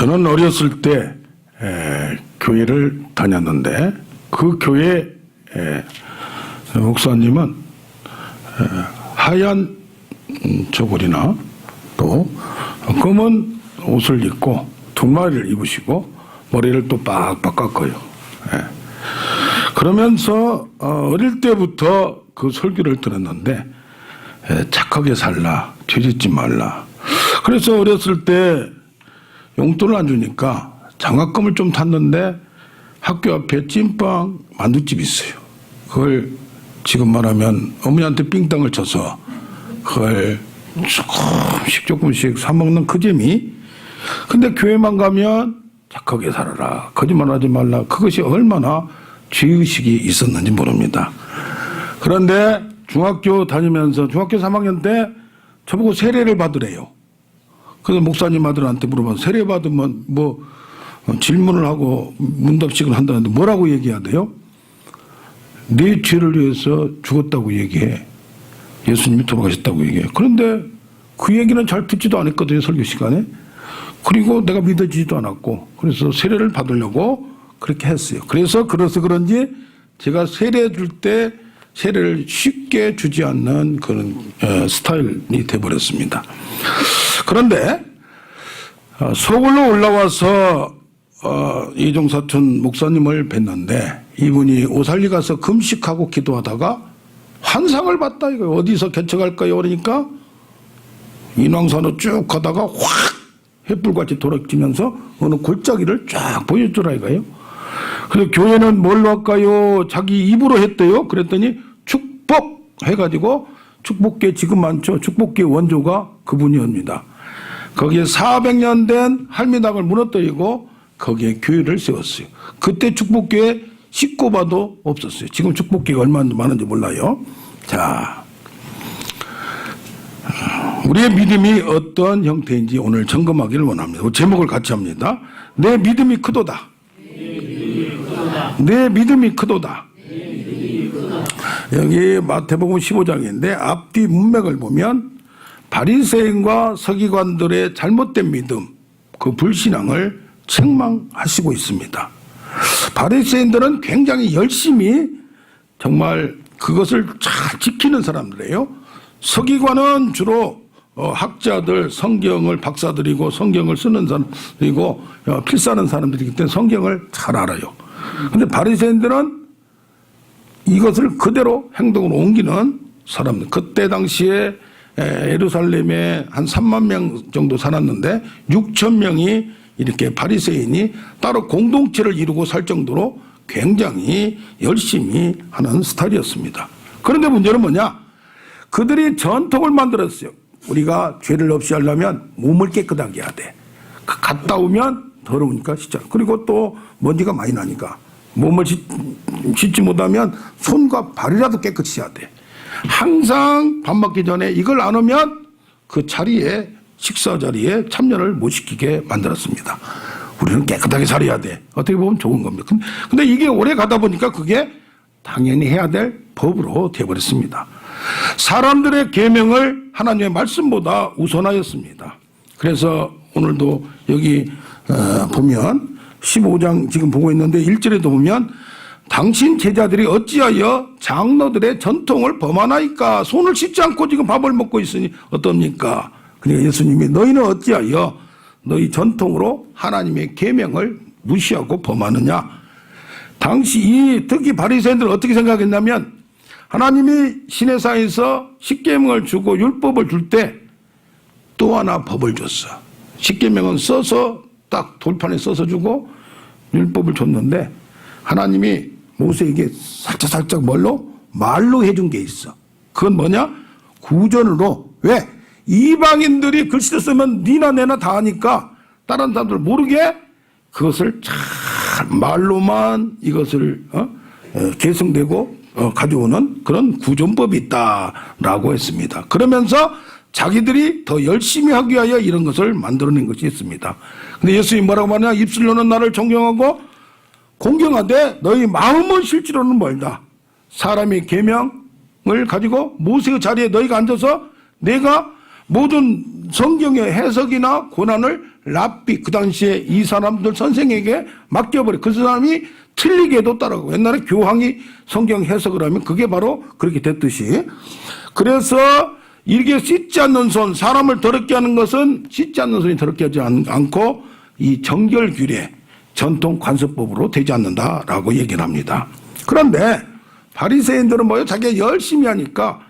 저는 어렸을 때 교회를 다녔는데 그 교회 목사님은 하얀 저고리나 또 검은 옷을 입고 두마리를 입으시고 머리를 또 빡빡 깎아요. 그러면서 어릴 때부터 그 설교를 들었는데 착하게 살라, 죄짓지 말라. 그래서 어렸을 때 용돈을 안 주니까 장학금을 좀 탔는데 학교 앞에 찐빵 만두집이 있어요. 그걸 지금 말하면 어머니한테 삥땅을 쳐서 그걸 조금씩 사 먹는 그 재미. 근데 교회만 가면 착하게 살아라, 거짓말하지 말라. 그것이 얼마나 죄의식이 있었는지 모릅니다. 그런데 중학교 다니면서 중학교 3학년 때 저보고 세례를 받으래요. 그래서 목사님 아들한테 물어봐. 세례 받으면 뭐 질문을 하고 문답식을 한다는데 뭐라고 얘기해야 돼요? 내 죄를 위해서 죽었다고 얘기해. 예수님이 돌아가셨다고 얘기해. 그런데 그 얘기는 잘 듣지도 않았거든요, 설교 시간에. 그리고 내가 믿어지지도 않았고, 그래서 세례를 받으려고 그렇게 했어요. 그래서 그런지 제가 세례 줄 때 세례를 쉽게 주지 않는 그런 스타일이 돼버렸습니다. 그런데 서울로 올라와서 이종사촌 목사님을 뵀는데 이분이 오살리 가서 금식하고 기도하다가 환상을 봤다 이거예요. 어디서 개척할까요? 그러니까 인왕산으로 쭉 가다가 확 횃불같이 돌아지면서 어느 골짜기를 쫙 보여주라 이거예요. 그래서 교회는 뭘로 할까요? 자기 입으로 했대요. 그랬더니 축복 해가지고 축복계 지금 많죠. 축복계 원조가 그분이옵니다. 거기에 400년 된 할미당을 무너뜨리고 거기에 교회를 세웠어요. 그때 축복교회 씻고 봐도 없었어요. 지금 축복교회가 얼마나 많은지 몰라요. 자, 우리의 믿음이 어떤 형태인지 오늘 점검하기를 원합니다. 제목을 같이 합니다. 내 믿음이 크도다. 내 믿음이 크도다. 여기 마태복음 15장인데 앞뒤 문맥을 보면 바리새인과 서기관들의 잘못된 믿음, 그 불신앙을 책망하시고 있습니다. 바리새인들은 굉장히 열심히 정말 그것을 잘 지키는 사람들이에요. 서기관은 주로 학자들, 성경을 박사들이고 성경을 쓰는 사람들이고 필사하는 사람들이기 때문에 성경을 잘 알아요. 그런데 바리새인들은 이것을 그대로 행동으로 옮기는 사람들. 그때 당시에 예루살렘에 한 3만 명 정도 살았는데 6천 명이 이렇게 바리새인이 따로 공동체를 이루고 살 정도로 굉장히 열심히 하는 스타일이었습니다. 그런데 문제는 뭐냐? 그들이 전통을 만들었어요. 우리가 죄를 없이 하려면 몸을 깨끗하게 해야 돼. 갔다 오면 더러우니까 씻자. 그리고 또 먼지가 많이 나니까 몸을 씻지 못하면 손과 발이라도 깨끗이 해야 돼. 항상 밥 먹기 전에 이걸 안 하면 그 자리에 식사 자리에 참여를 못 시키게 만들었습니다. 우리는 깨끗하게 살아야 돼. 어떻게 보면 좋은 겁니다. 근데 이게 오래 가다 보니까 그게 당연히 해야 될 법으로 되어버렸습니다. 사람들의 계명을 하나님의 말씀보다 우선하였습니다. 그래서 오늘도 여기 보면 15장 지금 보고 있는데 1절에도 보면 당신 제자들이 어찌하여 장로들의 전통을 범하나이까? 손을 씻지 않고 지금 밥을 먹고 있으니 어떻습니까? 그러니까 예수님이 너희는 어찌하여 너희 전통으로 하나님의 계명을 무시하고 범하느냐? 당시 특히 바리새인들은 어떻게 생각했냐면 하나님이 시내산에서 십계명을 주고 율법을 줄 때 또 하나 법을 줬어. 십계명은 써서 딱 돌판에 써서 주고 율법을 줬는데 하나님이 모세에게 살짝 뭘로? 말로 해준 게 있어. 그건 뭐냐? 구전으로. 왜? 이방인들이 글씨를 쓰면 니나 내나 다 하니까 다른 사람들 모르게 그것을 잘 말로만 이것을 계승되고 가져오는 그런 구전법이 있다라고 했습니다. 그러면서 자기들이 더 열심히 하기 위하여 이런 것을 만들어낸 것이 있습니다. 근데 예수님이 뭐라고 하냐? 입술로는 나를 존경하고 공경하되 너희 마음은 실제로는 멀다. 사람의 계명을 가지고 모세의 자리에 너희가 앉아서 내가 모든 성경의 해석이나 고난을 랍비, 그 당시에 이 사람들 선생에게 맡겨버려. 그 사람이 틀리게도 따라가고, 옛날에 교황이 성경 해석을 하면 그게 바로 그렇게 됐듯이. 그래서 이게 씻지 않는 손, 사람을 더럽게 하는 것은 씻지 않는 손이 더럽게 하지 않고 이 정결규례, 전통 관습법으로 되지 않는다라고 얘기를 합니다. 그런데 바리새인들은 뭐예요? 자기가 열심히 하니까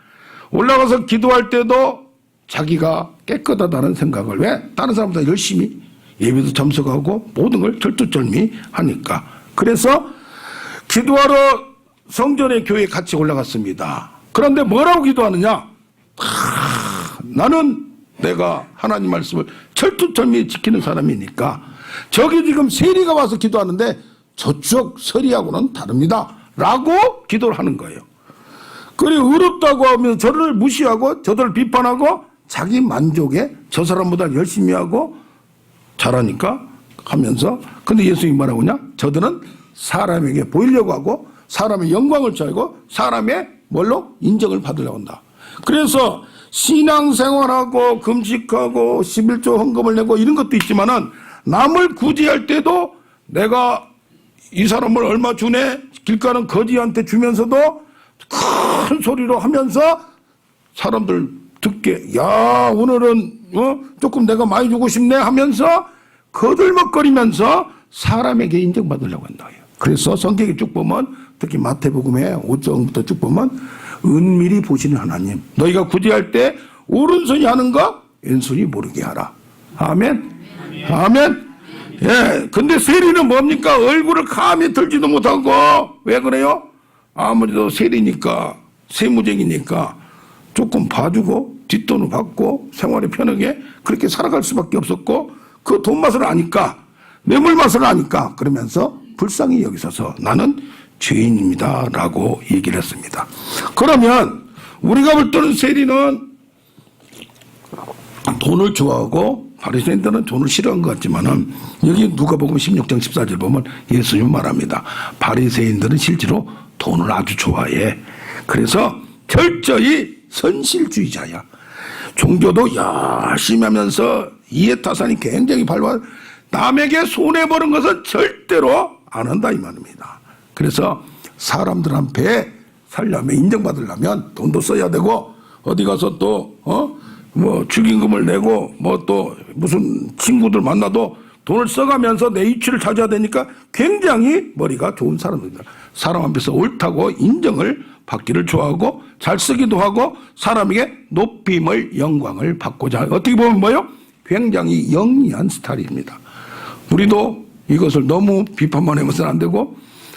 올라가서 기도할 때도 자기가 깨끗하다는 생각을, 왜? 다른 사람보다 열심히 예배도 참석하고 모든 걸 철두철미 하니까. 그래서 기도하러 성전의 교회에 같이 올라갔습니다. 그런데 뭐라고 기도하느냐? 나는 내가 하나님 말씀을 철두철미 지키는 사람이니까 저기 지금 세리가 와서 기도하는데 저쪽 서리하고는 다릅니다 라고 기도를 하는 거예요. 그리고 의롭다고 하면 저를 무시하고 저들을 비판하고 자기 만족에 저 사람보다 열심히 하고 잘하니까 하면서, 근데 예수님이 뭐라고 하냐? 저들은 사람에게 보이려고 하고 사람의 영광을 취하고 사람의 뭘로? 인정을 받으려고 한다. 그래서 신앙생활하고 금식하고 11조 헌금을 내고 이런 것도 있지만은 남을 구제할 때도 내가 이 사람을 얼마 주네? 길가는 거지한테 주면서도 큰 소리로 하면서 사람들 듣게, 야 오늘은 조금 내가 많이 주고 싶네 하면서 거들먹거리면서 사람에게 인정받으려고 한다. 그래서 성경에 쭉 보면, 특히 마태복음에 5장부터 쭉 보면 은밀히 보시는 하나님, 너희가 구제할 때 오른손이 하는 거 왼손이 모르게 하라. 아멘. 아멘. 예. 근데 세리는 뭡니까? 얼굴을 감히 들지도 못하고. 왜 그래요? 아무래도 세리니까, 세무쟁이니까 조금 봐주고 뒷돈을 받고 생활이 편하게 그렇게 살아갈 수밖에 없었고, 그 돈 맛을 아니까, 뇌물 맛을 아니까 그러면서 불쌍히 여기서서 나는 죄인입니다 라고 얘기를 했습니다. 그러면 우리가 볼 때는 세리는 돈을 좋아하고 바리새인들은 돈을 싫어한 것 같지만은, 여기 누가복음 16장 14절 보면 예수님 말합니다. 바리새인들은 실제로 돈을 아주 좋아해. 그래서 철저히 선실주의자야. 종교도 열심히 하면서 이해타산이 굉장히 발달해 남에게 손해보는 것은 절대로 안 한다 이 말입니다. 그래서 사람들 앞에 살려면, 인정받으려면 돈도 써야 되고, 어디 가서 또 뭐 축의금을 내고 뭐 또 무슨 친구들 만나도 돈을 써가면서 내 이치를 찾아야 되니까 굉장히 머리가 좋은 사람입니다. 사람 앞에서 옳다고 인정을 받기를 좋아하고 잘 쓰기도 하고 사람에게 높임을, 영광을 받고자, 어떻게 보면 뭐요? 굉장히 영리한 스타일입니다. 우리도 이것을 너무 비판만 해서는 안 되고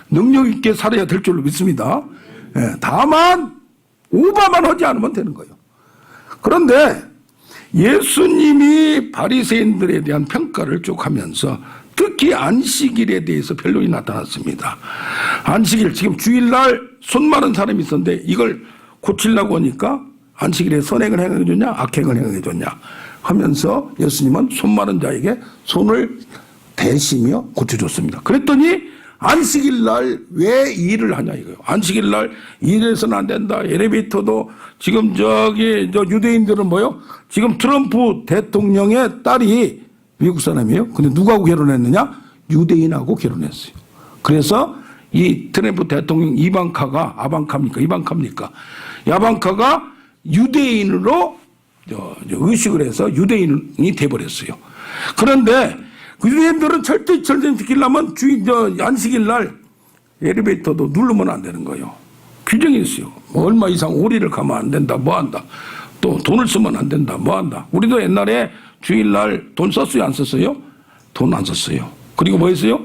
능력 있게 살아야 될 줄로 믿습니다. 예, 다만 오바만 하지 않으면 되는 거예요. 그런데 예수님이 바리새인들에 대한 평가를 쭉 하면서 특히 안식일에 대해서 변론이 나타났습니다. 안식일, 지금 주일날 손 마른 사람이 있었는데 이걸 고치려고 하니까 안식일에 선행을 행해 줬냐 악행을 행해 줬냐 하면서 예수님은 손 마른 자에게 손을 대시며 고쳐줬습니다. 그랬더니 안식일 날 왜 일을 하냐 이거예요. 안식일 날 일해서는 안 된다. 엘리베이터도 지금 저기 유대인들은 뭐요? 지금 트럼프 대통령의 딸이 미국 사람이에요. 근데 누구하고 결혼했느냐? 유대인하고 결혼했어요. 그래서 이 트럼프 대통령 이방카입니까? 야방카가 유대인으로 의식을 해서 유대인이 돼버렸어요. 그런데 그 유대인들은 절대 지키려면 안식일 날 엘리베이터도 누르면 안 되는 거예요. 규정이 있어요. 뭐 얼마 이상 오리를 가면 안 된다, 뭐 한다. 또 돈을 쓰면 안 된다, 뭐 한다. 우리도 옛날에 주일날 돈 썼어요, 안 썼어요? 돈 안 썼어요. 그리고 뭐 했어요?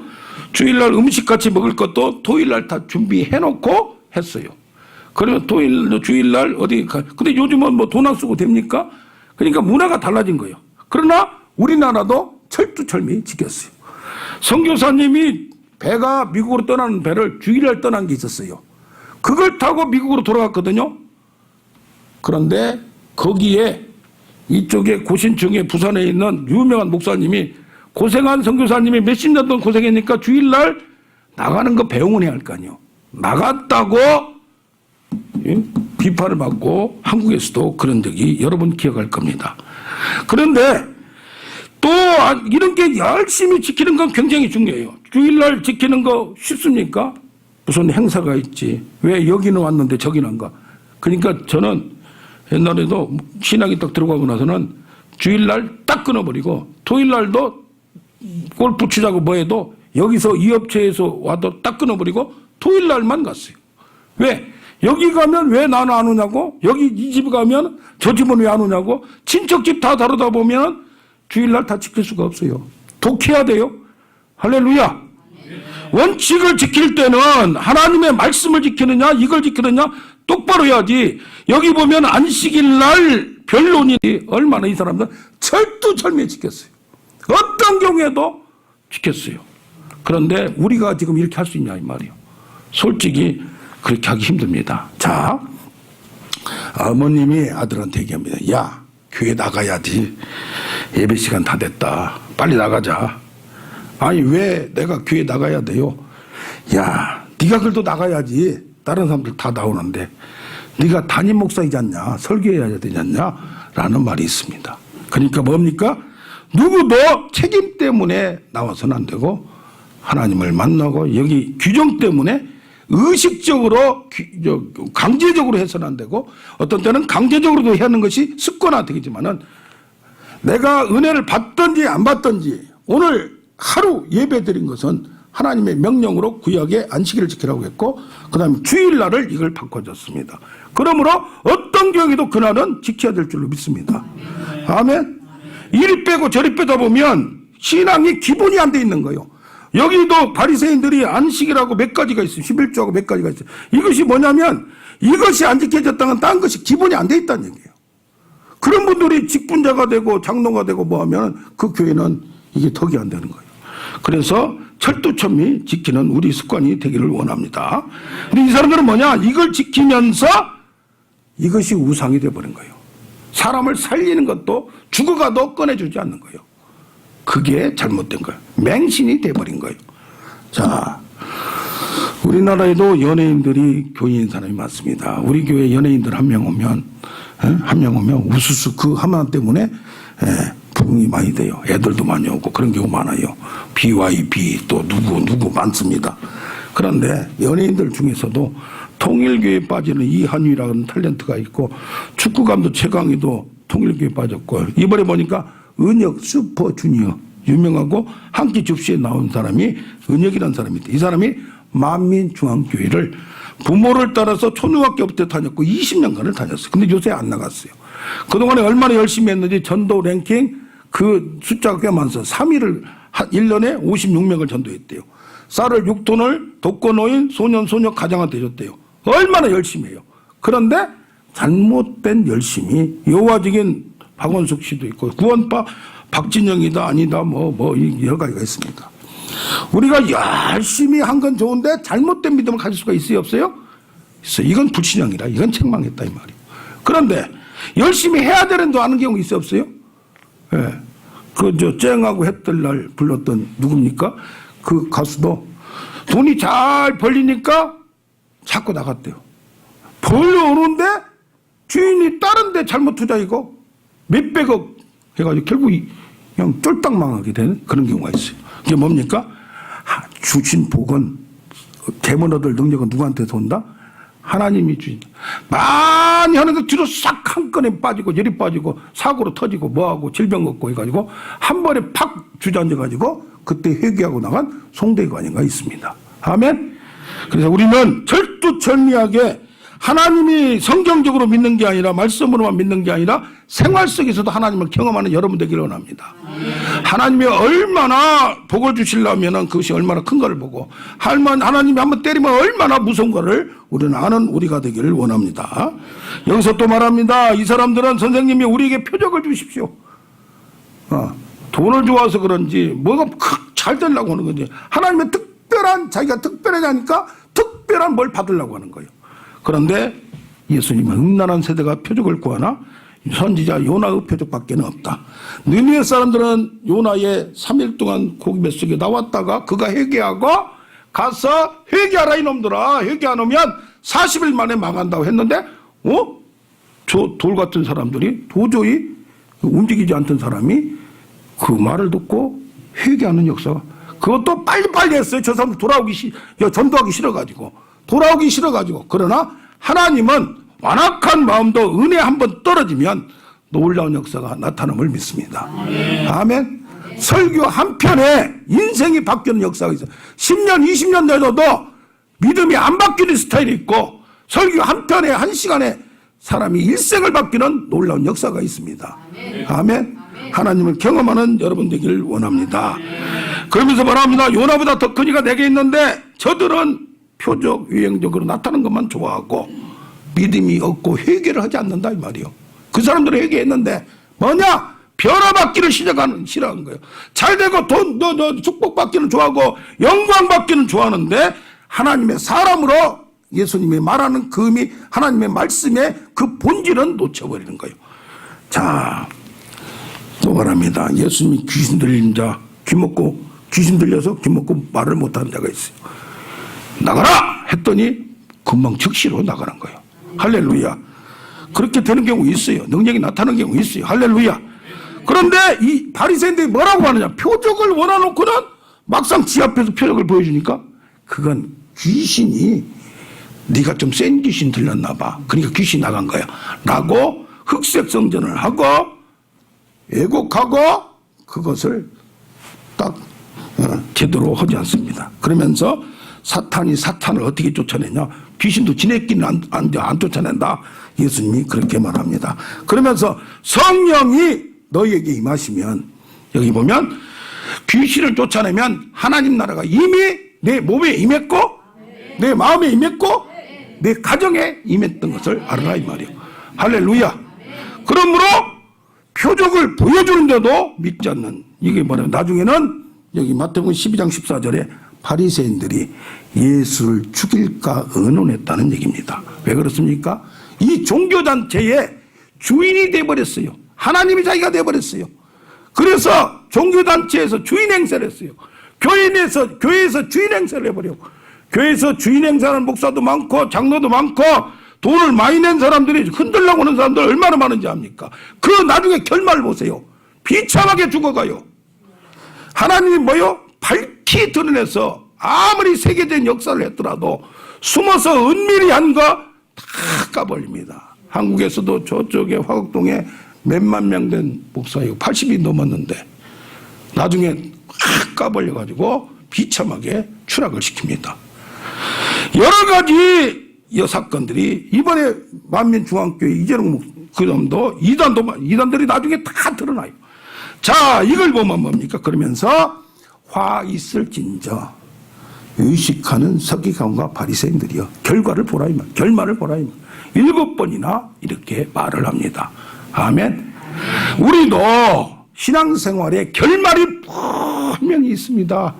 주일날 음식 같이 먹을 것도 토요일날 다 준비해놓고 했어요. 그러면 주일날 어디 가. 근데 요즘은 뭐 돈 안 쓰고 됩니까? 그러니까 문화가 달라진 거예요. 그러나 우리나라도 철두철미 지켰어요. 선교사님이 배가 미국으로 떠나는 배를 주일날 떠난 게 있었어요. 그걸 타고 미국으로 돌아갔거든요. 그런데 거기에 이쪽에 고신청에 부산에 있는 유명한 목사님이 고생한 선교사님이 몇십 년 동안 고생했으니까 주일날 나가는 거 배웅을 해야 할 거 아니에요. 나갔다고 비판을 받고 한국에서도 그런 적이 여러 번 기억할 겁니다. 그런데 또 이런 게 열심히 지키는 건 굉장히 중요해요. 주일날 지키는 거 쉽습니까? 무슨 행사가 있지. 왜 여기는 왔는데 저기는 안 가. 그러니까 저는 옛날에도 신앙이 딱 들어가고 나서는 주일날 딱 끊어버리고 토요일날도 골프 치자고 뭐 해도 여기서 이 업체에서 와도 딱 끊어버리고 토요일날만 갔어요. 왜? 여기 가면 왜 나는 안 오냐고, 여기 이 집 가면 저 집은 왜 안 오냐고, 친척집 다 다르다 보면 주일날 다 지킬 수가 없어요. 독해야 돼요. 할렐루야. 원칙을 지킬 때는 하나님의 말씀을 지키느냐 이걸 지키느냐 똑바로 해야지. 여기 보면 안식일날 변론이 얼마나 이 사람들 철두철미에 지켰어요. 어떤 경우에도 지켰어요. 그런데 우리가 지금 이렇게 할 수 있냐 이 말이에요. 솔직히 그렇게 하기 힘듭니다. 자, 어머님이 아들한테 얘기합니다. 야, 교회 나가야지. 예배 시간 다 됐다. 빨리 나가자. 아니 왜 내가 교회 나가야 돼요? 야, 네가 그래도 나가야지. 다른 사람들 다 나오는데 네가 담임 목사이지 않냐, 설교해야 되지 않냐 라는 말이 있습니다. 그러니까 뭡니까? 누구도 책임 때문에 나와서는 안 되고 하나님을 만나고 여기 규정 때문에 의식적으로 강제적으로 해서는 안 되고 어떤 때는 강제적으로도 해야 하는 것이 습관화되겠지만은 내가 은혜를 받든지 안 받든지 오늘 하루 예배 드린 것은 하나님의 명령으로 구약의 안식일을 지키라고 했고 그 다음에 주일날을 이걸 바꿔줬습니다. 그러므로 어떤 경우에도 그날은 지켜야 될 줄로 믿습니다. 아멘. 이리 빼고 저리 빼다 보면 신앙이 기본이 안 돼 있는 거예요. 여기도 바리새인들이 안식이라고 몇 가지가 있어요. 11조하고 몇 가지가 있어요. 이것이 뭐냐면 이것이 안 지켜졌다면 딴 것이 기본이 안 돼 있다는 얘기예요. 그런 분들이 직분자가 되고 장로가 되고 뭐 하면 그 교회는 이게 덕이 안 되는 거예요. 그래서 철두철미 지키는 우리 습관이 되기를 원합니다. 근데 이 사람들은 뭐냐? 이걸 지키면서 이것이 우상이 되어버린 거예요. 사람을 살리는 것도 죽어가도 꺼내주지 않는 거예요. 그게 잘못된 거예요. 맹신이 돼버린 거예요. 자, 우리나라에도 연예인들이 교인인 사람이 많습니다. 우리 교회 연예인들 한 명 오면 우수수 그 하나 때문에 부흥이 많이 돼요. 애들도 많이 오고 그런 경우 많아요. BYB 또 누구 많습니다. 그런데 연예인들 중에서도 통일교에 빠지는 이한유라는 탤런트가 있고 축구감독 최강희도 통일교에 빠졌고 이번에 보니까 은혁 슈퍼주니어 유명하고 한 끼 접시에 나온 사람이 은혁이라는 사람인데 이 사람이 만민중앙교회를 부모를 따라서 초등학교부터 다녔고 20년간을 다녔어요. 근데 요새 안 나갔어요. 그동안에 얼마나 열심히 했는지 전도 랭킹 그 숫자가 꽤 많아서 3위를 1년에 56명을 전도했대요. 쌀을 6톤을 독거노인 소년 가장한테 줬대요. 얼마나 열심히 해요. 그런데 잘못된 열심이 여호와적인 박원숙 씨도 있고 구원파 박진영이다 아니다 뭐 여러 가지가 있습니다. 우리가 열심히 한 건 좋은데 잘못된 믿음을 가질 수가 있어요 없어요? 있어요. 이건 불신앙이라 이건 책망했다 이 말이에요. 그런데 열심히 해야 되는데 아는 경우 있어요 없어요? 예. 그 쨍하고 했던 날 불렀던 누굽니까? 그 가수도 돈이 잘 벌리니까 자꾸 나갔대요. 벌려오는데 주인이 다른 데 잘못 투자이고 몇백억 해가지고 결국 그냥 쫄딱 망하게 되는 그런 경우가 있어요. 이게 뭡니까? 주신 복은 대문 얻을 능력은 누구한테서 온다? 하나님이 주신. 많이 하는데 뒤로 싹 한 건에 빠지고 열이 빠지고 사고로 터지고 뭐하고 질병 얻고 해가지고 한 번에 팍 주저앉아가지고 그때 회개하고 나간 송대관이가 있습니다. 아멘. 그래서 우리는 철두철미하게 하나님이 성경적으로 믿는 게 아니라 말씀으로만 믿는 게 아니라 생활 속에서도 하나님을 경험하는 여러분 되기를 원합니다. 하나님이 얼마나 복을 주시려면 그것이 얼마나 큰 거를 보고 하나님이 한번 때리면 얼마나 무서운 거를 우리는 아는 우리가 되기를 원합니다. 여기서 또 말합니다. 이 사람들은 선생님이 우리에게 표적을 주십시오. 돈을 좋아서 그런지 뭐가 잘 되려고 하는 건지 하나님의 자기가 특별하니까 특별한 뭘 받으려고 하는 거예요. 그런데 예수님은 음란한 세대가 표적을 구하나 선지자 요나의 표적밖에 없다. 느니웨 사람들은 요나의 3일 동안 고기 뱃속에 나왔다가 그가 회개하고 가서 회개하라 이놈들아 회개 안 오면 40일 만에 망한다고 했는데 저 돌 같은 사람들이 도저히 움직이지 않던 사람이 그 말을 듣고 회개하는 역사가, 그것도 빨리빨리 했어요. 저 사람 전도하기 싫어가지고. 돌아오기 싫어가지고. 그러나 하나님은 완악한 마음도 은혜 한번 떨어지면 놀라운 역사가 나타남을 믿습니다. 아멘. 설교 한 편에 인생이 바뀌는 역사가 있어요. 10년, 20년 되어도 믿음이 안 바뀌는 스타일이 있고, 설교 한 편에 한 시간에 사람이 일생을 바뀌는 놀라운 역사가 있습니다. 아멘. 하나님을 경험하는 여러분 되기를 원합니다. 그러면서 말합니다. 요나보다 더 큰 이가 내게 있는데 저들은 표적 유행적으로 나타나는 것만 좋아하고 믿음이 없고 회개를 하지 않는다 이 말이요. 그 사람들은 회개했는데 뭐냐? 변화받기를 싫어하는 거예요. 잘되고 돈, 축복받기는 좋아하고 영광받기는 좋아하는데 하나님의 사람으로 예수님이 말하는 그 의미, 하나님의 말씀의 그 본질은 놓쳐버리는 거예요. 자, 또 말합니다. 예수님이 귀신 들린 자, 귀신 들려서 귀 먹고 말을 못하는 자가 있어요. 나가라! 했더니 금방 즉시로 나가는 거예요. 할렐루야. 그렇게 되는 경우 있어요. 능력이 나타나는 경우 있어요. 할렐루야. 그런데 이 바리새인들이 뭐라고 하느냐? 표적을 원해놓고는 막상 지 앞에서 표적을 보여주니까 그건 귀신이 네가 좀 센 귀신 들렸나 봐. 그러니까 귀신 나간 거야. 라고 흑색 성전을 하고 왜곡하고 그것을 딱 제대로 하지 않습니다. 그러면서 사탄이 사탄을 어떻게 쫓아내냐? 귀신도 지네끼리는 안 쫓아낸다. 예수님이 그렇게 말합니다. 그러면서 성령이 너희에게 임하시면, 여기 보면 귀신을 쫓아내면 하나님 나라가 이미 내 몸에 임했고 내 마음에 임했고 내 가정에 임했던 것을 알아라 이 말이에요. 할렐루야. 그러므로 표적을 보여주는데도 믿지 않는, 이게 뭐냐면 나중에는 여기 마태복음 12장 14절에 바리새인들이 예수를 죽일까 의논했다는 얘기입니다. 왜 그렇습니까? 이 종교단체의 주인이 돼버렸어요. 하나님이 자기가 돼버렸어요. 그래서 종교단체에서 주인 행세를 했어요. 교회에서 주인 행세를 해버려요. 교회에서 주인 행세하는 목사도 많고 장로도 많고 돈을 많이 낸 사람들이 흔들려고 하는 사람들 얼마나 많은지 압니까? 그 나중에 결말을 보세요. 비참하게 죽어가요. 하나님이 뭐요? 밝히 드러내서 아무리 세계적인 역사를 했더라도 숨어서 은밀히 한 거 다 까버립니다. 한국에서도 저쪽에 화곡동에 몇만 명 된 목사이고 80이 넘었는데 나중에 확 까버려가지고 비참하게 추락을 시킵니다. 여러 가지 이 사건들이 이번에 만민중앙교회 이재룡 그 놈도 이단들이 나중에 다 드러나요. 자, 이걸 보면 뭡니까? 그러면서 화 있을진저 의식하는 서기관과 바리새인들이여 결과를 보라 이 말, 결말을 보라 이 말. 7번이나 이렇게 말을 합니다. 아멘. 우리도 신앙생활에 결말이 분명히 있습니다.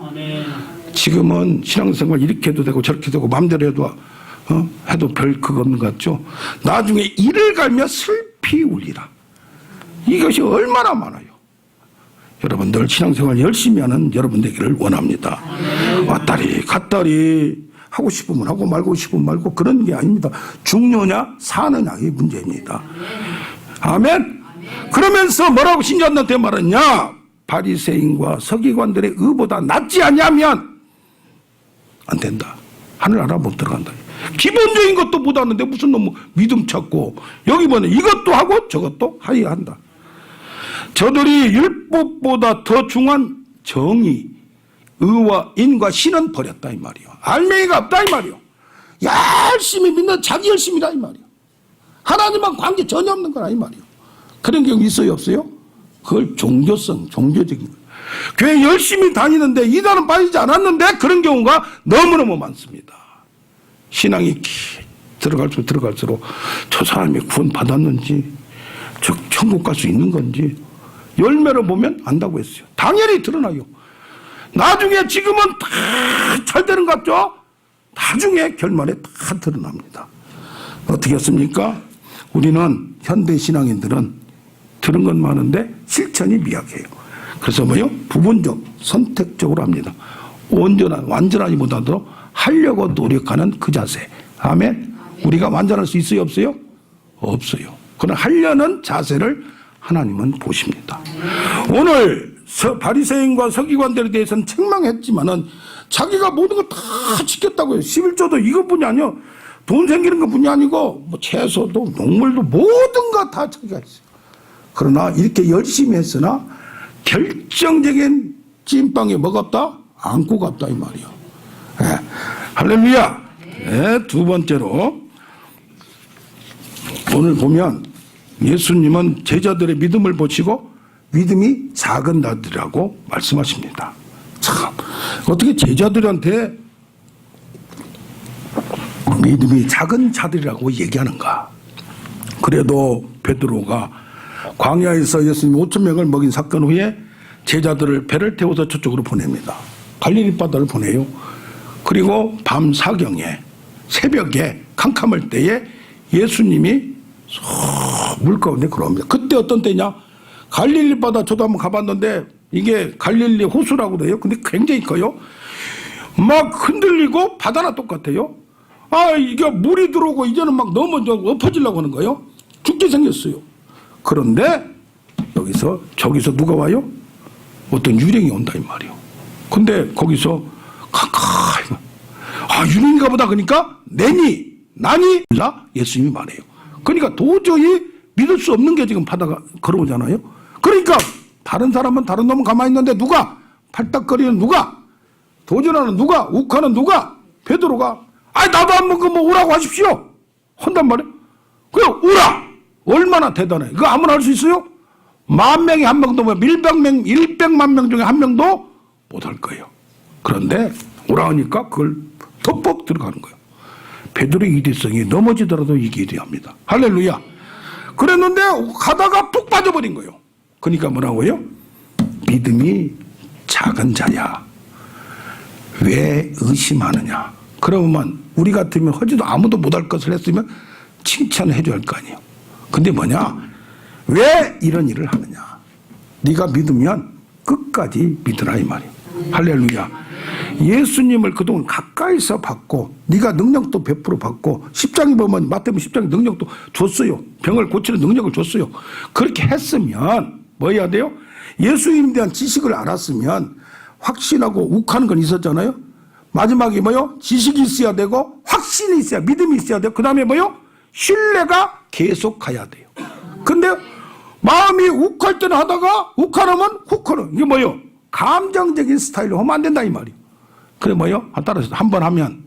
지금은 신앙생활 이렇게 해도 되고 저렇게 되고 마음대로 해도 별 그건 같죠. 나중에 이를 갈며 슬피 울리라. 이것이 얼마나 많아요. 여러분들 신앙생활 열심히 하는 여러분 되기를 원합니다. 왔다리 갔다리 하고 싶으면 하고 말고 싶으면 말고 그런 게 아닙니다. 죽느냐 사느냐의 문제입니다. 아멘. 그러면서 뭐라고 신자들한테 말했냐? 바리새인과 서기관들의 의보다 낫지 않냐면 안 된다. 하늘 알아 못 들어간다. 기본적인 것도 못 하는데 무슨 놈 믿음 찾고 여기 보면 이것도 하고 저것도 하여야 한다. 저들이 율법보다 더 중요한 정의, 의와 인과 신은 버렸다 이 말이요. 알맹이가 없다 이 말이요. 열심히 믿는 자기 열심이다 이 말이요. 하나님과 관계 전혀 없는 거라 이 말이요. 그런 경우 있어요 없어요? 그걸 종교적인 거예요. 교회 열심히 다니는데 이단은 빠지지 않았는데 그런 경우가 너무너무 많습니다. 신앙이 들어갈수록 저 사람이 구원 받았는지 저 천국 갈 수 있는 건지 열매를 보면 안다고 했어요. 당연히 드러나요. 나중에 지금은 다 잘 되는 것 같죠? 나중에 결말에 다 드러납니다. 어떻게 했습니까? 우리는 현대 신앙인들은 들은 건 많은데 실천이 미약해요. 그래서 뭐요? 부분적, 선택적으로 합니다. 완전하기보다도 하려고 노력하는 그 자세. 아멘. 우리가 완전할 수 있어요 없어요? 없어요. 그러나 하려는 자세를 하나님은 보십니다. 오늘 바리새인과 서기관들에 대해서는 책망했지만은 자기가 모든 거 다 지켰다고요. 11조도 이것뿐이 아니요. 돈 생기는 것뿐이 아니고 뭐 채소도 농물도 모든 거 다 자기가 했어요. 그러나 이렇게 열심히 했으나 결정적인 찐빵이 뭐가 없다? 안고가 없다 이 말이요. 네. 할렐루야. 네. 두 번째로 오늘 보면 예수님은 제자들의 믿음을 보시고 믿음이 작은 자들이라고 말씀하십니다. 참 어떻게 제자들한테 믿음이 작은 자들이라고 얘기하는가. 그래도 베드로가 광야에서 예수님 5,000명을 먹인 사건 후에 제자들을 배를 태워서 저쪽으로 보냅니다. 갈릴리 바다를 보내요. 그리고 밤 사경에 새벽에 캄캄할 때에 예수님이 물 가운데 걸어옵니다. 그때 어떤 때냐? 갈릴리 바다 저도 한번 가봤는데 이게 갈릴리 호수라고 그래요. 근데 굉장히 커요. 막 흔들리고 바다나 똑같아요. 아 이게 물이 들어오고 이제는 막 너무 엎어지려고 하는 거예요. 죽게 생겼어요. 그런데 저기서 누가 와요? 어떤 유령이 온다 이 말이에요. 근데 거기서 가까이 유령인가 보다. 그러니까 나니 예수님이 말해요. 그러니까 도저히 믿을 수 없는 게 지금 바다가 걸어오잖아요. 그러니까 다른 사람은 다른 놈은 가만히 있는데 누가 팔딱거리는 누가 도전하는 누가 욱하는 누가 베드로가 나도 한번 뭐 오라고 하십시오 한단 말이에요. 그냥 오라. 얼마나 대단해. 이거 아무나 할 수 있어요? 10,000명이 한 명도 뭐 100만 명 중에 한 명도 못 할 거예요. 그런데 오라 하니까 그걸 덮벅 들어가는 거예요. 베드로의 이기성이 넘어지더라도 이기려 합니다. 할렐루야. 그랬는데 가다가 푹 빠져버린 거예요. 그러니까 뭐라고요? 믿음이 작은 자야. 왜 의심하느냐. 그러면 우리 같으면 허지도 아무도 못할 것을 했으면 칭찬해 줘야 할 거 아니에요. 근데 뭐냐? 왜 이런 일을 하느냐? 네가 믿으면 끝까지 믿으라 이 말이에요. 할렐루야. 예수님을 그동안 가까이서 봤고 네가 능력도 100% 받고 10장에 보면 마태복음 10장에 능력도 줬어요. 병을 고치는 능력을 줬어요. 그렇게 했으면 뭐 해야 돼요? 예수님에 대한 지식을 알았으면 확신하고 욱하는 건 있었잖아요. 마지막에 뭐요? 지식이 있어야 되고 확신이 있어야 믿음이 있어야 돼요. 그 다음에 뭐요? 신뢰가 계속 가야 돼요. 근데 마음이 욱할 때는 하다가 욱하면 훅하는 이게 뭐요? 감정적인 스타일로 하면 안 된다 이 말이에요. 그래 뭐요? 따라서 한 번 하면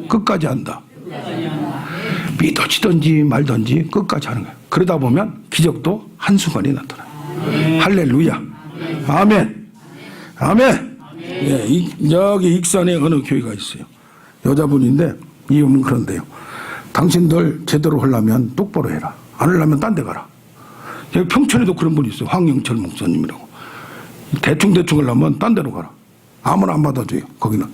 끝까지 한다. 믿어지든지 말든지 끝까지 하는 거예요. 그러다 보면 기적도 한순간에 나타나요. 할렐루야. 아멘. 아멘. 예, 여기 익산에 어느 교회가 있어요. 여자분인데 이분은 그런데요. 당신들 제대로 하려면 똑바로 해라. 안 하려면 딴 데 가라. 여기 평촌에도 그런 분이 있어요. 황영철 목사님이라고. 대충 하려면 딴 데로 가라. 아무나 안 받아줘요. 거기는.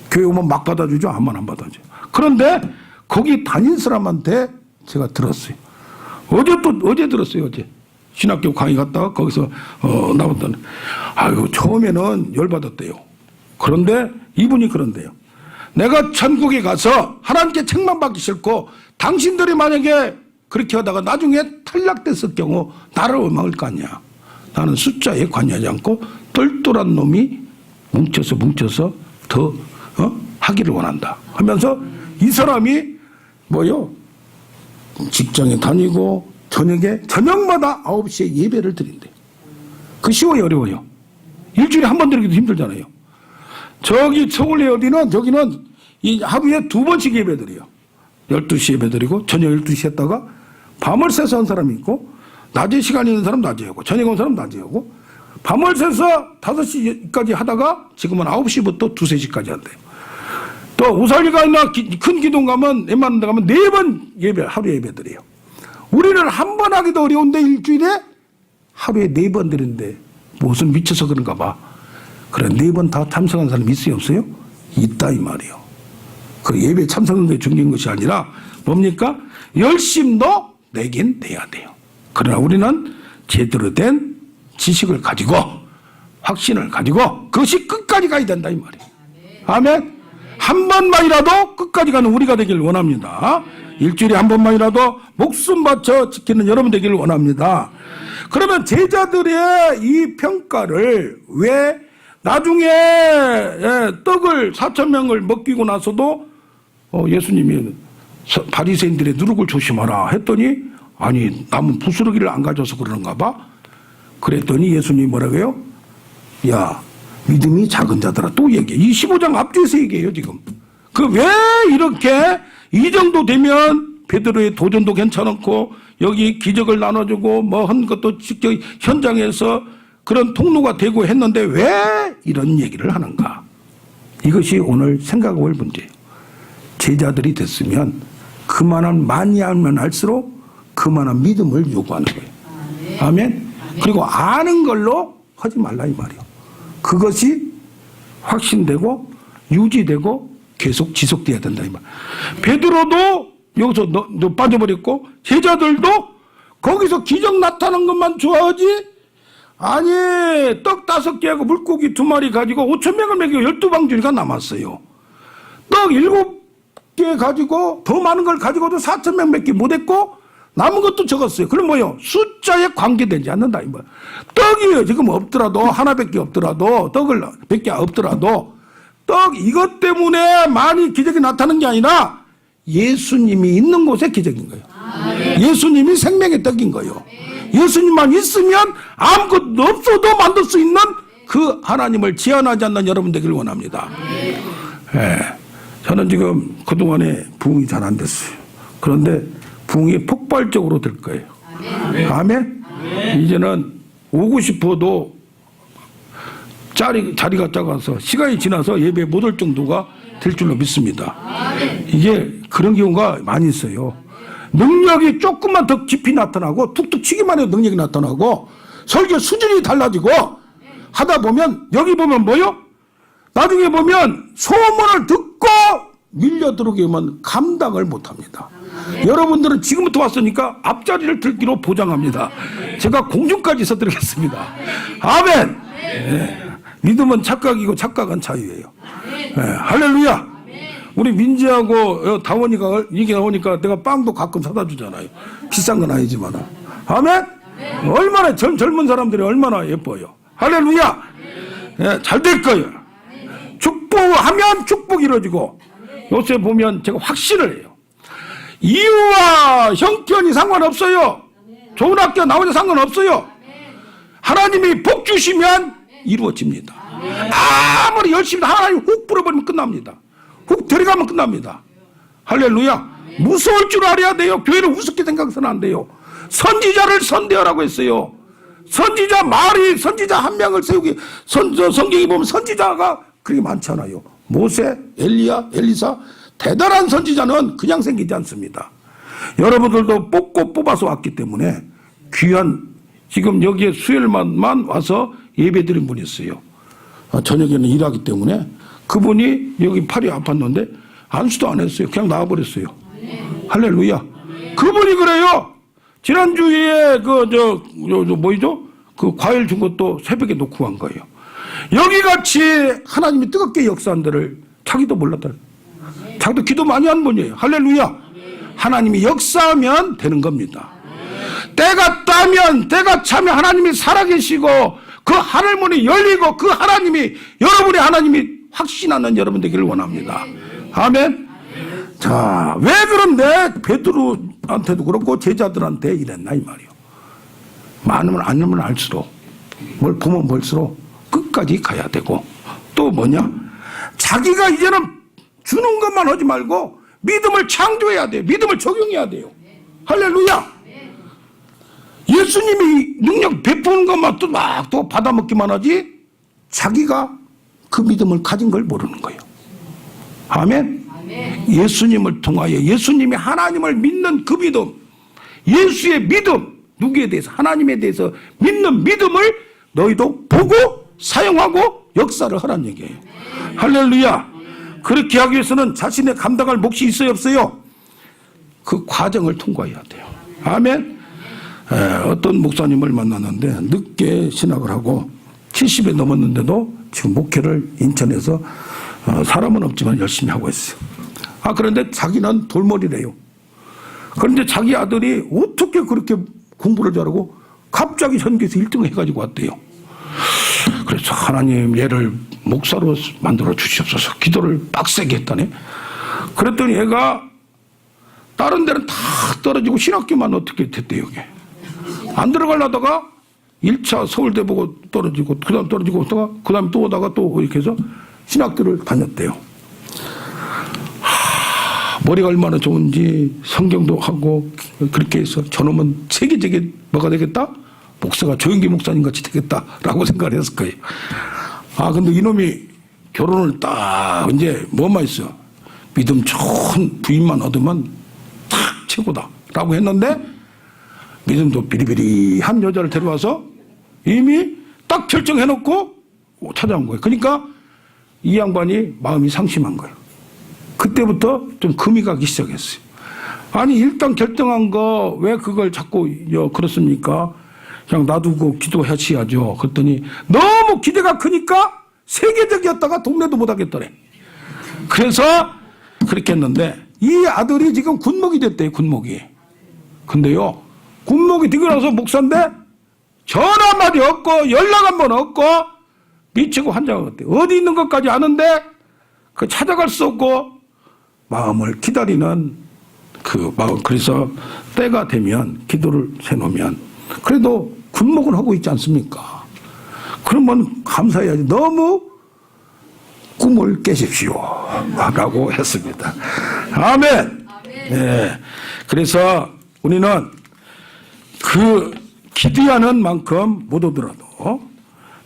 교회 오면 막 받아주죠. 아무나 안 받아줘요. 그런데 거기 다닌 사람한테 제가 들었어요. 어제 들었어요. 어제. 신학교 강의 갔다가 거기서 나왔다는. 처음에는 열받았대요. 그런데 이분이 그런데요. 내가 천국에 가서 하나님께 책망받기 싫고 당신들이 만약에 그렇게 하다가 나중에 탈락됐을 경우 나를 원망할 거 아니야. 나는 숫자에 관여하지 않고 똘똘한 놈이 뭉쳐서 더 하기를 원한다 하면서 이 사람이 뭐요? 직장에 다니고 저녁마다 9시에 예배를 드린대. 그 쉬워요 어려워요? 일주일에 한 번 드리기도 힘들잖아요. 저기 서울에 어디는 저기는 이 하루에 2번씩 예배 드려요. 12시 예배 드리고 저녁 12시 했다가 밤을 새서 한 사람이 있고 낮에 시간 있는 사람 낮에 하고 저녁에 온 사람 낮에 하고 밤을 새서 5시까지 하다가 지금은 9시부터 2, 3시까지 한대요. 또 우살리가나 큰 기동 가면 웬만한 데 가면 4번 하루에 예배 드려요. 우리는 한 번 하기도 어려운데 일주일에 하루에 4번 드리는데 무슨 미쳐서 그런가 봐. 그래 4번 다 참석한 사람 있어요 없어요? 있다 이 말이에요. 그 예배에 참석한 게 중요한 것이 아니라 뭡니까? 열심도 내긴 내야 돼요. 그러나 우리는 제대로 된 지식을 가지고 확신을 가지고 그것이 끝까지 가야 된다 이 말이에요. 아멘. 한 번만이라도 끝까지 가는 우리가 되길 원합니다. 일주일에 한 번만이라도 목숨 바쳐 지키는 여러분 되기를 원합니다. 그러면 제자들의 이 평가를 왜 나중에 떡을 4,000명을 먹이고 나서도 예수님이 바리새인들의 누룩을 조심하라 했더니 아니 남은 부스러기를 안 가져서 그러는가 봐. 그랬더니 예수님이 뭐라고요? 야 믿음이 작은 자들아, 또 얘기해. 이 15장 앞뒤에서 얘기해요 지금. 그 왜 이렇게 이 정도 되면 베드로의 도전도 괜찮았고 여기 기적을 나눠주고 뭐 한 것도 직접 현장에서 그런 통로가 되고 했는데 왜 이런 얘기를 하는가? 이것이 오늘 생각해볼 문제예요. 제자들이 됐으면 그만한 많이 하면 할수록 그만한 믿음을 요구하는 거예요. 아멘. 그리고 아는 걸로 하지 말라 이 말이에요. 그것이 확신되고 유지되고 계속 지속돼야 된다 이 말. 베드로도 여기서 너 빠져버렸고 제자들도 거기서 기적 나타난 것만 좋아하지, 아니 떡 5개하고 물고기 2마리 가지고 5,000명을 먹이고 12방주리가 남았어요. 떡 7개 가지고 더 많은 걸 가지고도 4,000명밖에 못했고 남은 것도 적었어요. 그럼 뭐요? 숫자에 관계되지 않는다 이 말. 떡이 지금 없더라도 하나밖에 없더라도 떡을 100개 없더라도 떡 이것 때문에 많이 기적이 나타나는 게 아니라 예수님이 있는 곳에 기적인 거예요. 예수님이 생명의 떡인 거예요. 예수님만 있으면 아무것도 없어도 만들 수 있는 그 하나님을 제한하지 않는 여러분 되기를 원합니다. 저는 지금 그동안에 부흥이 잘 안 됐어요. 그런데 부흥이 폭발적으로 될 거예요. 아멘. 이제는 오고 싶어도 자리가 작아서 시간이 지나서 예배 못 올 정도가 될 줄로 믿습니다. 이게 그런 경우가 많이 있어요. 능력이 조금만 더 깊이 나타나고 툭툭 치기만 해도 능력이 나타나고 설교 수준이 달라지고 하다 보면 여기 보면 뭐요? 나중에 보면 소문을 듣고 밀려 들어오게 하면 감당을 못합니다. 여러분들은 지금부터 왔으니까 앞자리를 들기로 보장합니다. 제가 공중까지 서드리겠습니다. 아멘. 믿음은 착각이고 착각은 자유예요. 할렐루야. 우리 민지하고 다원이가 얘기 나오니까 내가 빵도 가끔 사다 주잖아요. 비싼 건 아니지만. 아멘. 얼마나 젊은 사람들이 얼마나 예뻐요. 할렐루야. 잘 될 거예요. 축복하면 축복이 이루어지고 요새 보면 제가 확신을 해요. 이유와 형편이 상관없어요. 좋은 학교 나오자 상관없어요. 하나님이 복 주시면 이루어집니다. 아무리 열심히 하나님 훅 불어버리면 끝납니다. 훅 데려가면 끝납니다. 할렐루야. 무서울 줄 알아야 돼요. 교회를 우습게 생각해서는 안 돼요. 선지자를 선대하라고 했어요. 선지자 한 명을 세우기, 성경에 보면 선지자가 그렇게 많잖아요. 모세, 엘리야, 엘리사, 대단한 선지자는 그냥 생기지 않습니다. 여러분들도 뽑아서 왔기 때문에 귀한, 지금 여기에 수요일만 와서 예배드린 분이 있어요. 저녁에는 일하기 때문에 그분이 여기 팔이 아팠는데 안수도 안 했어요. 그냥 나와버렸어요. 할렐루야. 그분이 그래요. 지난주에 뭐죠? 그 과일 준 것도 새벽에 놓고 간 거예요. 여기같이 하나님이 뜨겁게 역사한 데를 자기도 몰랐다. 자기도 기도 많이 한 분이에요. 할렐루야. 하나님이 역사하면 되는 겁니다. 때가 따면, 때가 차면 하나님이 살아계시고 그 하늘문이 열리고 그 하나님이, 여러분의 하나님이 확신하는 여러분 되기를 원합니다. 아멘. 자, 왜 그런데 베드로한테도 그렇고 제자들한테 이랬나 이 말이에요. 많으면 알면 알수록, 뭘 보면 볼수록 끝까지 가야 되고, 또 뭐냐? 자기가 이제는 주는 것만 하지 말고 믿음을 창조해야 돼요. 믿음을 적용해야 돼요. 할렐루야. 예수님이 능력 베푸는 것만 또 받아먹기만 하지 자기가 그 믿음을 가진 걸 모르는 거예요. 아멘. 예수님을 통하여 예수님이 하나님을 믿는 그 믿음, 예수의 믿음, 누구에 대해서? 하나님에 대해서 믿는 믿음을 너희도 보고 사용하고 역사를 하라는 얘기예요. 할렐루야. 그렇게 하기 위해서는 자신의 감당할 몫이 있어요, 없어요? 그 과정을 통과해야 돼요. 아멘. 어떤 목사님을 만났는데 늦게 신학을 하고 70에 넘었는데도 지금 목회를 인천에서 사람은 없지만 열심히 하고 있어요. 그런데 자기는 돌머리래요. 그런데 자기 아들이 어떻게 그렇게 공부를 잘하고 갑자기 전교에서 1등을 해가지고 왔대요. 그래서 하나님 얘를 목사로 만들어 주시옵소서 기도를 빡세게 했다네. 그랬더니 얘가 다른 데는 다 떨어지고 신학교만 어떻게 됐대요. 이게 안 들어가려다가 1차 서울대 보고 떨어지고 그 다음 떨어지고 오다가 그 다음에 또 오다가 또 이렇게 해서 신학교를 다녔대요. 머리가 얼마나 좋은지 성경도 하고 그렇게 해서 저놈은 세계적인 뭐가 되겠다? 목사가 조영기 목사님 같이 되겠다라고 생각을 했을 거예요. 근데 이놈이 결혼을 딱 이제 뭐만 있어? 믿음 좋은 부인만 얻으면 딱 최고다라고 했는데 믿음도 비리비리한 여자를 데려와서 이미 딱 결정해놓고 찾아온 거예요. 그러니까 이 양반이 마음이 상심한 거예요. 그때부터 좀 금이 가기 시작했어요. 아니 일단 결정한 거 왜 그걸 자꾸 그렇습니까? 그냥 놔두고 기도하셔야죠. 그랬더니 너무 기대가 크니까 세계적이었다가 동네도 못 하겠더래. 그래서 그렇게 했는데 이 아들이 지금 군목이 됐대요. 군목이. 근데요 군목이 되고 나서 목사인데 전화 한마디 없고 연락 한 번 없고 미치고 환장하겠대. 어디 있는 것까지 아는데 그 찾아갈 수 없고 마음을 기다리는 그 마음. 그래서 때가 되면 기도를 해놓으면 그래도 군목은 하고 있지 않습니까? 그러면 감사해야지. 너무 꿈을 깨십시오 라고 했습니다. 아멘. 네. 그래서 우리는 그 기도하는 만큼 못 오더라도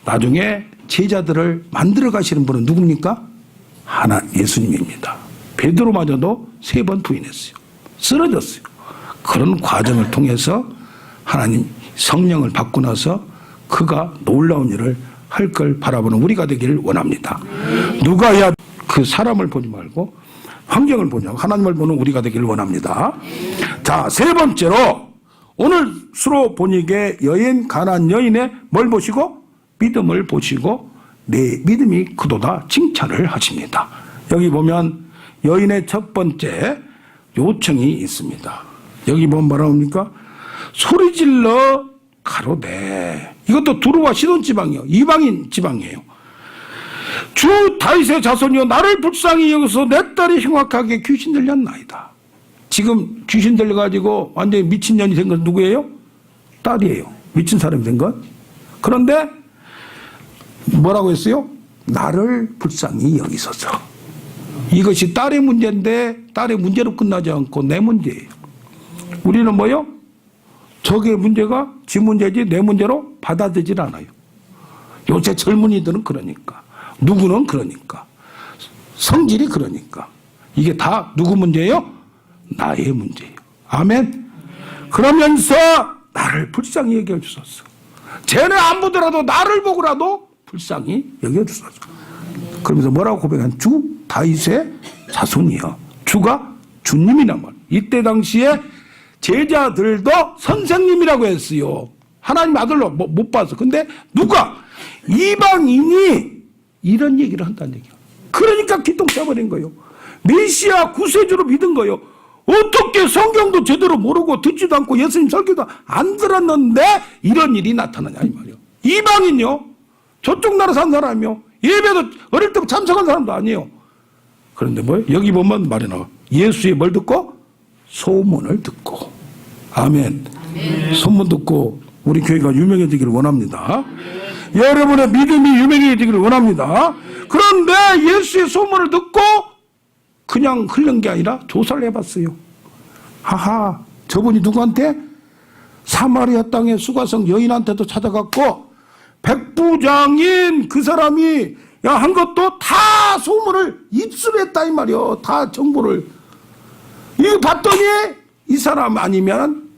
나중에 제자들을 만들어 가시는 분은 누굽니까? 하나 예수님입니다. 베드로마저도 3번 부인했어요. 쓰러졌어요. 그런 과정을 통해서 하나님 성령을 받고 나서 그가 놀라운 일을 할 걸 바라보는 우리가 되기를 원합니다. 누가야 그 사람을 보지 말고 환경을 보냐 하나님을 보는 우리가 되기를 원합니다. 자, 3번째로 오늘 수로 본익의 여인 가나안 여인의 뭘 보시고? 믿음을 보시고 내 믿음이 그도다 칭찬을 하십니다. 여기 보면 여인의 첫 번째 요청이 있습니다. 여기 보면 뭐라고 합니까? 소리질러 가로되. 이것도 두루와 시돈 지방이요. 이방인 지방이에요. 주 다윗의 자손이여 나를 불쌍히 여기서 내 딸이 흉악하게 귀신 들렸나이다. 지금 귀신 들려가지고 완전히 미친년이 된 건 누구예요? 딸이에요. 미친 사람이 된 건. 그런데 뭐라고 했어요? 나를 불쌍히 여기소서. 이것이 딸의 문제인데 딸의 문제로 끝나지 않고 내 문제예요. 우리는 뭐요? 저게 문제가 지 문제지 내 문제로 받아들이질 않아요. 요새 젊은이들은 그러니까. 누구는 그러니까. 성질이 그러니까. 이게 다 누구 문제예요? 나의 문제예요. 아멘. 그러면서 나를 불쌍히 여겨주소서. 쟤네 안 보더라도 나를 보고라도 불쌍히 여겨주소서. 그러면서 뭐라고 고백한? 주 다윗의 자손이여. 주가 주님이란 말. 이때 당시에 제자들도 선생님이라고 했어요. 하나님 아들로 못 봐서. 근데 누가? 이방인이 이런 얘기를 한다는 얘기야. 그러니까 기똥차버린 거예요. 메시아 구세주로 믿은 거예요. 어떻게 성경도 제대로 모르고 듣지도 않고 예수님 설교도 안 들었는데 이런 일이 나타나냐 이 말이에요. 이방인요. 저쪽 나라 산 사람이요. 예배도 어릴 때부터 참석한 사람도 아니에요. 그런데 뭐예요? 여기 보면 말이 나와. 예수의 뭘 듣고? 소문을 듣고. 아멘. 소문 듣고 우리 교회가 유명해지기를 원합니다. 여러분의 믿음이 유명해지기를 원합니다. 그런데 예수의 소문을 듣고 그냥 흘른 게 아니라 조사를 해봤어요. 하하, 저분이 누구한테? 사마리아 땅의 수가성 여인한테도 찾아갔고 백부장인 그 사람이 한 것도 다 소문을 입수했다 이 말이요. 다 정보를. 이거 봤더니 이 사람 아니면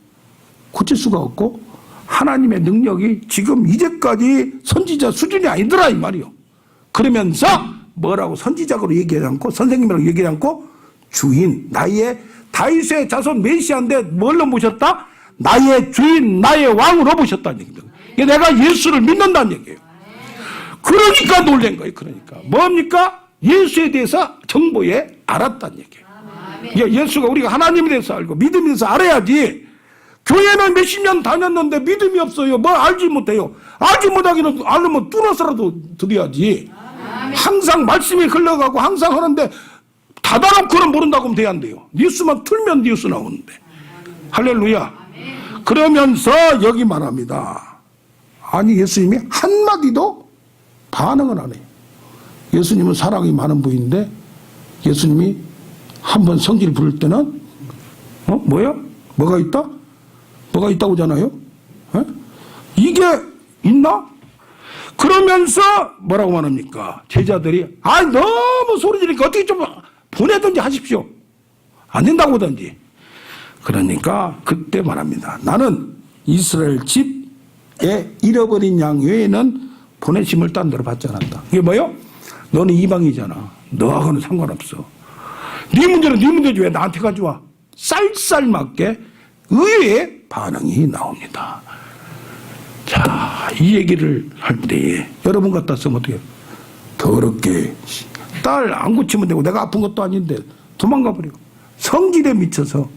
고칠 수가 없고 하나님의 능력이 지금 이제까지 선지자 수준이 아니더라 이 말이요. 그러면서 뭐라고 선지자로 얘기하지 않고 선생님이라고 얘기하지 않고 주인 나의 다윗의 자손 메시아인데 뭘로 모셨다? 나의 주인 나의 왕으로 모셨다는 얘기입니다. 내가 예수를 믿는다는 얘기예요. 그러니까 놀란 거예요. 그러니까 뭡니까? 예수에 대해서 정보에 알았다는 얘기예요. 예수가 우리가 하나님에 대해서 알고 믿음에 대해서 알아야지. 교회는 몇십 년 다녔는데 믿음이 없어요. 뭐 알지 못해요. 알지 못하기는 알면 뚫어서라도 드려야지. 항상 말씀이 흘러가고 항상 하는데 닫아놓고는 모른다고 하면 돼야 안 돼요. 뉴스만 틀면 뉴스 나오는데. 할렐루야. 그러면서 여기 말합니다. 아니 예수님이 한마디도 반응을 안 해요. 예수님은 사랑이 많은 분인데 예수님이 한번 성질 부를 때는 뭐야? 뭐가 있다? 뭐가 있다고 하잖아요. 이게 있나? 그러면서 뭐라고 말합니까? 제자들이 너무 소리 지르니까 어떻게 좀 보내든지 하십시오. 안 된다고 하든지. 그러니까 그때 말합니다. 나는 이스라엘 집에 잃어버린 양 외에는 보내심을 딴 데로 받지 않았다. 이게 뭐요? 너는 이방이잖아. 너하고는 상관없어. 네 문제는 네 문제지 왜 나한테 가져와? 쌀쌀맞게 의외의 반응이 나옵니다. 자, 이 얘기를 할 때에 여러분 같았으면 어떻게 해요? 더럽게 딸 안 고치면 되고 내가 아픈 것도 아닌데 도망가 버려. 성질에 미쳐서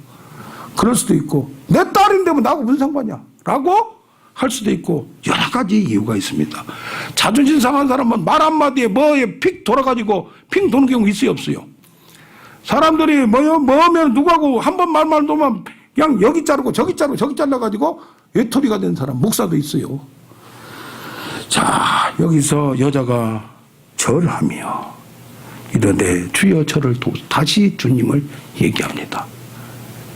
그럴 수도 있고 내 딸인데 뭐 나하고 무슨 상관이야? 라고 할 수도 있고 여러 가지 이유가 있습니다. 자존심 상한 사람은 말 한마디에 뭐에 픽 돌아가지고 핑 도는 경우 있어요 없어요? 사람들이 뭐면 누구하고 한 번 말만 놓으면 그냥 여기 자르고 저기 자르고 저기 잘라가지고 외톨이가 된 사람 목사도 있어요. 자, 여기서 여자가 절하며 이러되 주여 저를 다시 주님을 얘기합니다.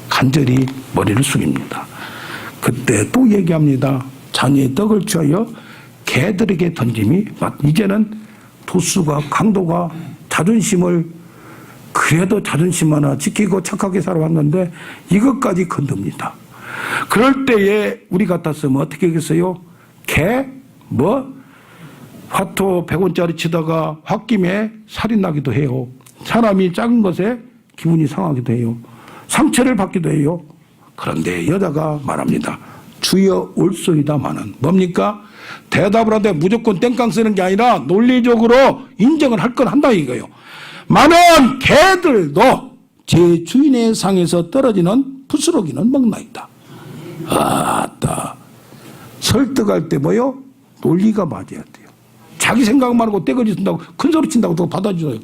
간절히 머리를 숙입니다. 그때 또 얘기합니다. 자녀의 떡을 취하여 개들에게 던짐이 이제는 도수가 강도가 자존심을 그래도 자존심 하나 지키고 착하게 살아왔는데 이것까지 건듭니다. 그럴 때에 우리 같았으면 어떻게 하겠어요? 화토 100원짜리 치다가 홧김에 살인 나기도 해요. 사람이 작은 것에 기분이 상하기도 해요. 상처를 받기도 해요. 그런데 여자가 말합니다. 주여 올소이다마는 뭡니까? 대답을 하되 무조건 땡깡 쓰는 게 아니라 논리적으로 인정을 할 건 한다 이거예요. 많은 개들도 제 주인의 상에서 떨어지는 부스러기는 먹나이다. 아따, 설득할 때 뭐요? 논리가 맞아야 돼요. 자기 생각만 하고 떼거지 쓴다고 큰 소리 친다고 또 받아줘요.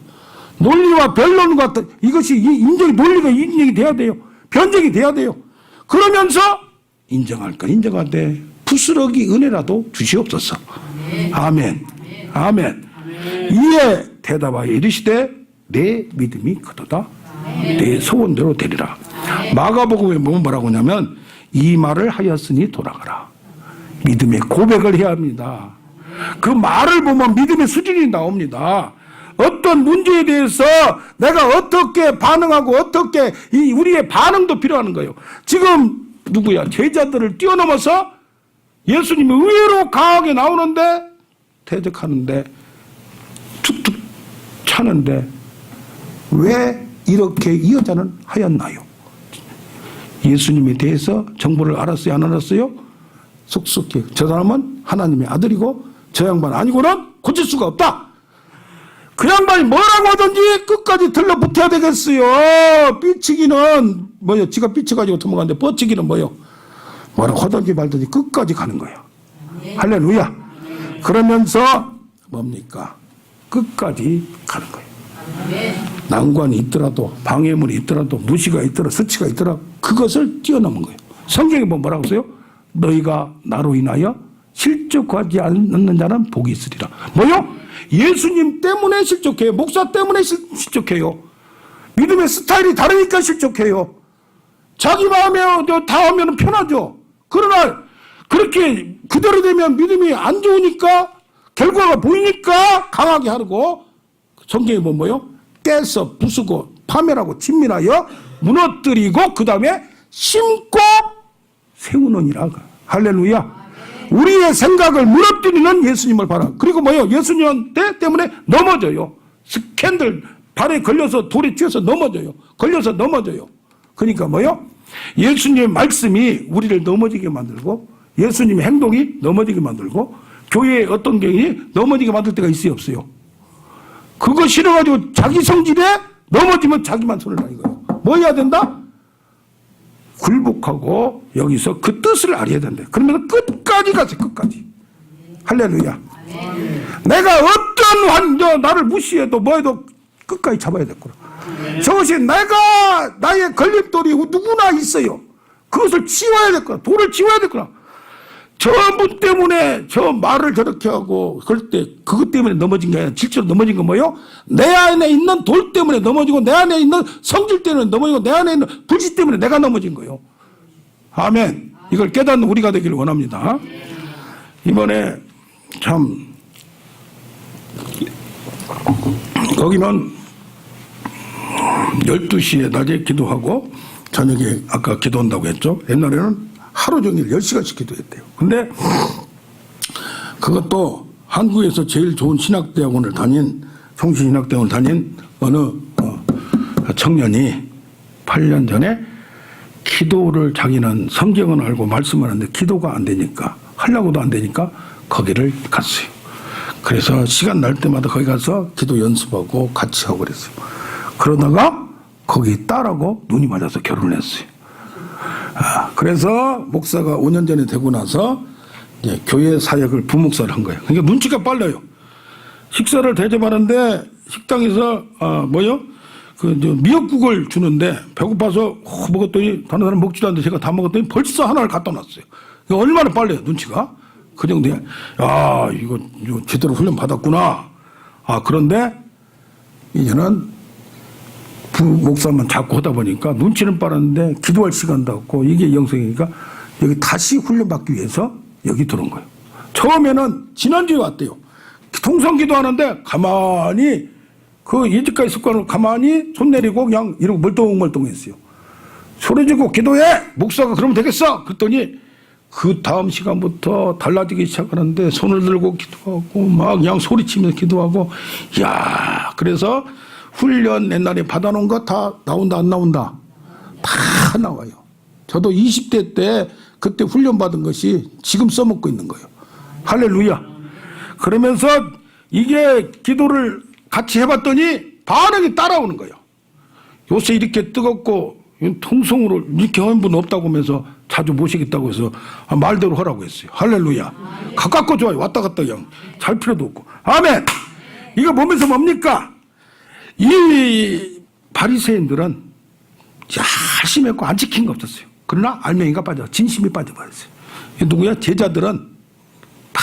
논리와 변론과 이것이 인정이 논리가 인정이 돼야 돼요. 변증이 돼야 돼요. 그러면서 인정할 건 인정하되 부스러기 은혜라도 주시옵소서. 아멘. 아멘. 이에 대답하여 이르시되 내 믿음이 크도다. 내 소원대로 되리라. 마가복음에 뭐라고 하냐면 이 말을 하였으니 돌아가라. 믿음의 고백을 해야 합니다. 그 말을 보면 믿음의 수준이 나옵니다. 어떤 문제에 대해서 내가 어떻게 반응하고 어떻게 우리의 반응도 필요한 거예요. 지금 제자들을 뛰어넘어서 예수님이 의외로 강하게 나오는데 대적하는데 툭툭 차는데 왜 이렇게 이 여자는 하였나요? 예수님에 대해서 정보를 알았어요? 안 알았어요? 속속해. 저 사람은 하나님의 아들이고 저 양반 아니고는 고칠 수가 없다. 그 양반이 뭐라고 하든지 끝까지 들러붙어야 되겠어요. 삐치기는 지가 삐쳐가지고 도망갔는데 뻗치기는 뭐라고 하든지 말든지 끝까지 가는 거예요. 할렐루야. 그러면서 뭡니까? 끝까지 가는 거예요. 난관이 있더라도 방해물이 있더라도 무시가 있더라도 수치가 있더라도 그것을 뛰어넘은 거예요. 성경에 뭐라고 써요? 너희가 나로 인하여 실족하지 않는 자는 복이 있으리라. 예수님 때문에 실족해요. 목사 때문에 실족해요. 믿음의 스타일이 다르니까 실족해요. 자기 마음에 다 하면 편하죠. 그러나 그렇게 그대로 되면 믿음이 안 좋으니까 결과가 보이니까 강하게 하고 성경에 보면 깨서 부수고 파멸하고 진멸하여 무너뜨리고 그 다음에 심고 세우느니라. 할렐루야. 우리의 생각을 무너뜨리는 예수님을 바라. 그리고 예수님 때문에 넘어져요. 스캔들 발에 걸려서 돌에 튀어서 넘어져요. 걸려서 넘어져요. 그러니까 예수님의 말씀이 우리를 넘어지게 만들고 예수님의 행동이 넘어지게 만들고 교회의 어떤 경이 넘어지게 만들 때가 있어요 없어요? 그거 싫어가지고 자기 성질에 넘어지면 자기만 손을 나는 거예요. 뭐 해야 된다? 굴복하고 여기서 그 뜻을 알아야 된다. 그러면 끝까지 가세요. 끝까지. 할렐루야. 내가 어떤 환경 나를 무시해도 뭐해도 끝까지 잡아야 됐구나. 저것이 내가 나의 걸림돌이 누구나 있어요. 그것을 치워야 됐구나. 돌을 치워야 됐구나. 저분 때문에 저 말을 저렇게 하고 그럴 때 그것 때문에 넘어진 게 아니라 실제로 넘어진 건 뭐예요? 내 안에 있는 돌 때문에 넘어지고 내 안에 있는 성질 때문에 넘어지고 내 안에 있는 불신 때문에 내가 넘어진 거예요. 아멘. 이걸 깨닫는 우리가 되기를 원합니다. 이번에 참 거기는 12시에 낮에 기도하고 저녁에 아까 기도한다고 했죠. 옛날에는 하루 종일 10시간씩 기도했대요. 근데 그것도 한국에서 제일 좋은 신학대학원을 다닌 성신신학대학원을 다닌 어느 청년이 8년 전에 기도를 자기는 성경은 알고 말씀을 하는데 기도가 안 되니까 하려고도 안 되니까 거기를 갔어요. 그래서 시간 날 때마다 거기 가서 기도 연습하고 같이 하고 그랬어요. 그러다가 거기 딸하고 눈이 맞아서 결혼을 했어요. 그래서 목사가 5년 전에 되고 나서 이제 교회 사역을 부목사를 한 거예요. 그러니까 눈치가 빨라요. 식사를 대접하는데 식당에서 미역국을 주는데 배고파서 먹었더니 다른 사람 먹지도 않는데 제가 다 먹었더니 벌써 하나를 갖다 놨어요. 얼마나 빨라요, 눈치가. 그 정도야. 야, 이거 제대로 훈련 받았구나. 그런데 이제는 목사만 자꾸 하다 보니까 눈치는 빠르는데 기도할 시간도 없고 이게 영성이니까 여기 다시 훈련받기 위해서 여기 들어온 거예요. 처음에는 지난주에 왔대요. 통성기도 하는데 가만히 그 이집가 있을 거는 가만히 손 내리고 그냥 이러고 멀뚱멀뚱했어요. 소리 지르고 기도해! 목사가 그러면 되겠어! 그랬더니 그 다음 시간부터 달라지기 시작하는데 손을 들고 기도하고 막 그냥 소리치면서 기도하고 이야, 그래서 훈련 옛날에 받아놓은 거 다 나온다 안 나온다? 다 나와요. 저도 20대 때 그때 훈련 받은 것이 지금 써먹고 있는 거예요. 할렐루야. 그러면서 이게 기도를 같이 해봤더니 반응이 따라오는 거예요. 요새 이렇게 뜨겁고 통성으로 이렇게 하는 분 없다고 하면서 자주 모시겠다고 해서 말대로 하라고 했어요. 할렐루야. 가깝고 좋아요. 왔다 갔다 그냥 잘 필요도 없고. 아멘. 이거 보면서 뭡니까? 이 바리새인들은 열심히 했고 안 지킨 거 없었어요. 그러나 알맹이가 빠져 진심이 빠져버렸어요. 누구야? 제자들은 다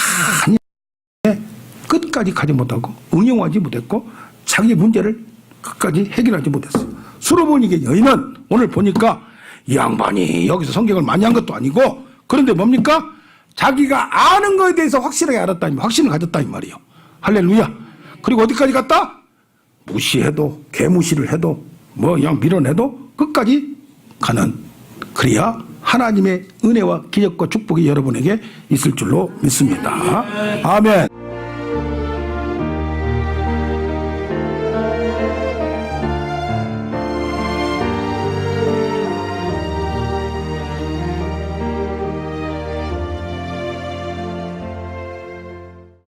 끝까지 가지 못하고 응용하지 못했고 자기 문제를 끝까지 해결하지 못했어요. 수로보니게 여인은 오늘 보니까 이 양반이 여기서 성경을 많이 한 것도 아니고 그런데 뭡니까? 자기가 아는 거에 대해서 확실하게 알았다, 확신을 가졌다 이 말이에요. 할렐루야. 그리고 어디까지 갔다? 무시해도 개무시를 해도 뭐 그냥 밀어내도 끝까지 가는, 그래야 하나님의 은혜와 기적과 축복이 여러분에게 있을 줄로 믿습니다. 아멘.